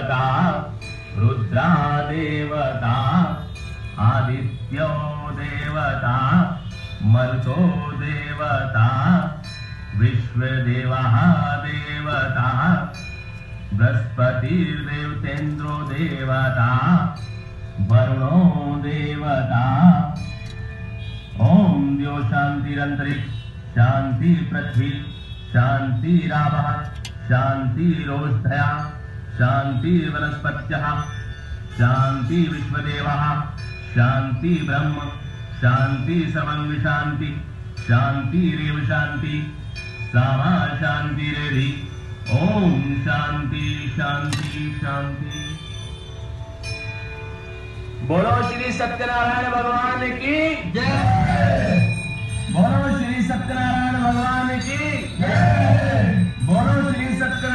देवता रुद्रा देवता आदित्यो देवता मरुतो देवता विश्वदेवः देवता बृहस्पतिर्देवतेन्द्रो देवता वरुणो देवता ओम द्यो शांतिरंतरिक्ष शांति पृथ्वी शांति रावः शांति रोषधया शांति वनस्पत्यः शांति विश्वदेवः शांति ब्रह्म शांति सर्वं शांति शांति रेव शांति सामा शांति रेधि ओम शांति शांति शांति। बोलो श्री सत्यनारायण भगवान की जय। बोलो श्री सत्यनारायण भगवान की जय। बोलो श्री सत्य